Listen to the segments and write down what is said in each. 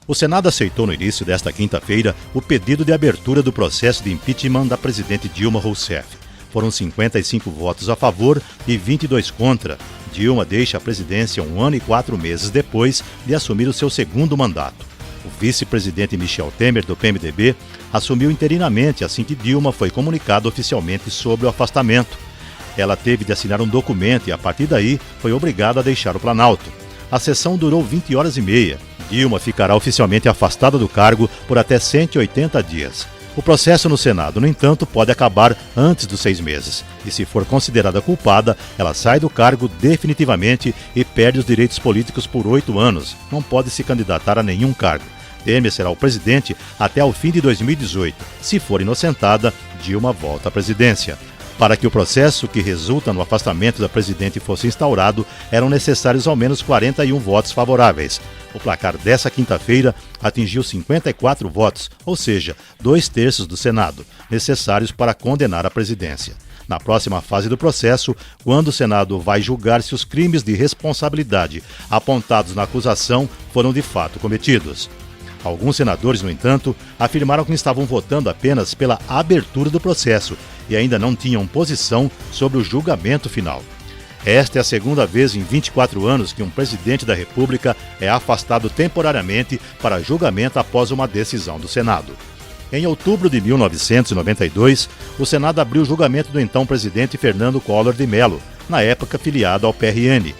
O Senado aceitou no início desta quinta-feira o pedido de abertura do processo de impeachment da presidente Dilma Rousseff. Foram 55 votos a favor e 22 contra. Dilma deixa a presidência 1 ano e 4 meses depois de assumir o seu segundo mandato. O vice-presidente Michel Temer, do PMDB, assumiu interinamente assim que Dilma foi comunicada oficialmente sobre o afastamento. Ela teve de assinar um documento e, a partir daí, foi obrigada a deixar o Planalto. A sessão durou 20 horas e meia. Dilma ficará oficialmente afastada do cargo por até 180 dias. O processo no Senado, no entanto, pode acabar antes dos 6 meses. E se for considerada culpada, ela sai do cargo definitivamente e perde os direitos políticos por 8 anos. Não pode se candidatar a nenhum cargo. Temer será o presidente até ao fim de 2018. Se for inocentada, Dilma volta à presidência. Para que o processo que resulta no afastamento da presidente fosse instaurado, eram necessários ao menos 41 votos favoráveis. O placar dessa quinta-feira atingiu 54 votos, ou seja, 2/3 do Senado, necessários para condenar a presidência. Na próxima fase do processo, quando o Senado vai julgar se os crimes de responsabilidade apontados na acusação foram de fato cometidos. Alguns senadores, no entanto, afirmaram que estavam votando apenas pela abertura do processo e ainda não tinham posição sobre o julgamento final. Esta é a segunda vez em 24 anos que um presidente da República é afastado temporariamente para julgamento após uma decisão do Senado. Em outubro de 1992, o Senado abriu o julgamento do então presidente Fernando Collor de Mello, na época filiado ao PRN.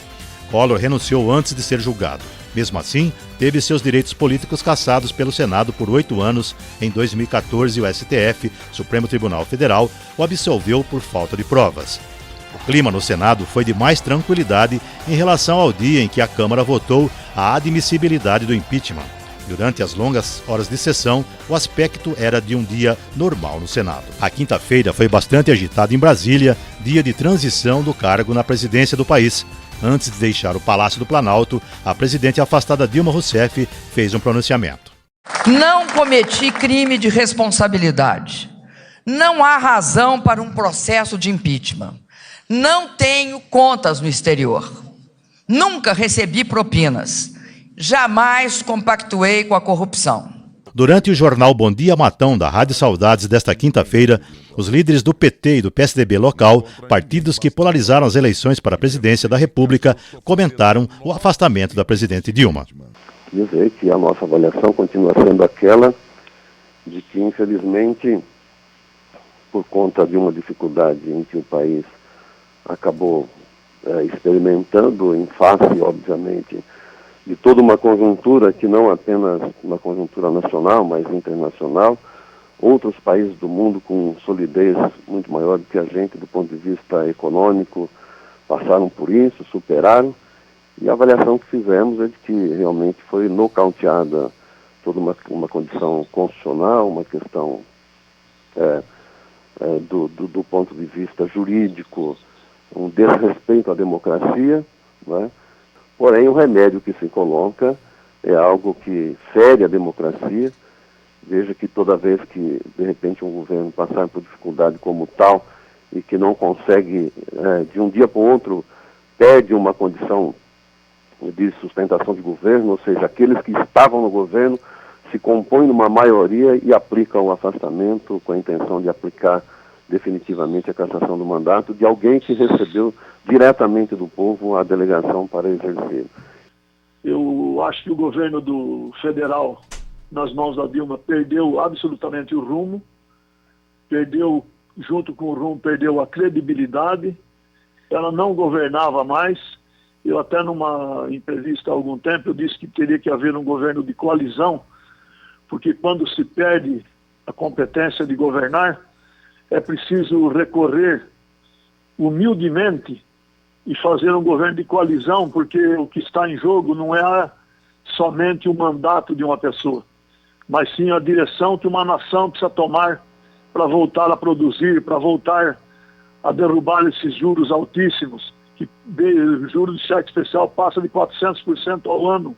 Collor renunciou antes de ser julgado. Mesmo assim, teve seus direitos políticos cassados pelo Senado por 8 anos. Em 2014, o STF, Supremo Tribunal Federal, o absolveu por falta de provas. O clima no Senado foi de mais tranquilidade em relação ao dia em que a Câmara votou a admissibilidade do impeachment. Durante as longas horas de sessão, o aspecto era de um dia normal no Senado. A quinta-feira foi bastante agitada em Brasília, dia de transição do cargo na presidência do país. Antes de deixar o Palácio do Planalto, a presidente afastada Dilma Rousseff fez um pronunciamento. Não cometi crime de responsabilidade. Não há razão para um processo de impeachment. Não tenho contas no exterior. Nunca recebi propinas. Jamais compactuei com a corrupção. Durante o jornal Bom Dia Matão, da Rádio Saudades, desta quinta-feira, os líderes do PT e do PSDB local, partidos que polarizaram as eleições para a presidência da República, comentaram o afastamento da presidente Dilma. Dizer que a nossa avaliação continua sendo aquela de que, infelizmente, por conta de uma dificuldade em que o país acabou experimentando, em face, obviamente, de toda uma conjuntura que não apenas uma conjuntura nacional, mas internacional, outros países do mundo com solidez muito maior do que a gente do ponto de vista econômico passaram por isso, superaram, e a avaliação que fizemos é de que realmente foi nocauteada toda uma condição constitucional, uma questão do ponto de vista jurídico, um desrespeito à democracia, né? Porém, o remédio que se coloca é algo que fere a democracia. Veja que toda vez que, de repente, um governo passar por dificuldade como tal e que não consegue, de um dia para o outro, perde uma condição de sustentação de governo, ou seja, aqueles que estavam no governo se compõem numa maioria e aplicam o afastamento com a intenção de aplicar definitivamente a cassação do mandato de alguém que recebeu diretamente do povo a delegação para exercer. Eu acho que o governo do federal, nas mãos da Dilma, perdeu absolutamente o rumo, perdeu, junto com o rumo, perdeu a credibilidade, ela não governava mais. Eu até numa entrevista há algum tempo, eu disse que teria que haver um governo de coalizão, porque quando se perde a competência de governar, é preciso recorrer humildemente e fazer um governo de coalizão, porque o que está em jogo não é somente o mandato de uma pessoa, mas sim a direção que uma nação precisa tomar para voltar a produzir, para voltar a derrubar esses juros altíssimos, que o juro de cheque especial passa de 400% ao ano,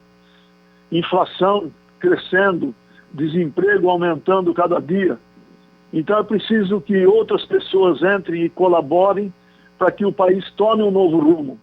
inflação crescendo, desemprego aumentando cada dia. Então é preciso que outras pessoas entrem e colaborem para que o país tome um novo rumo.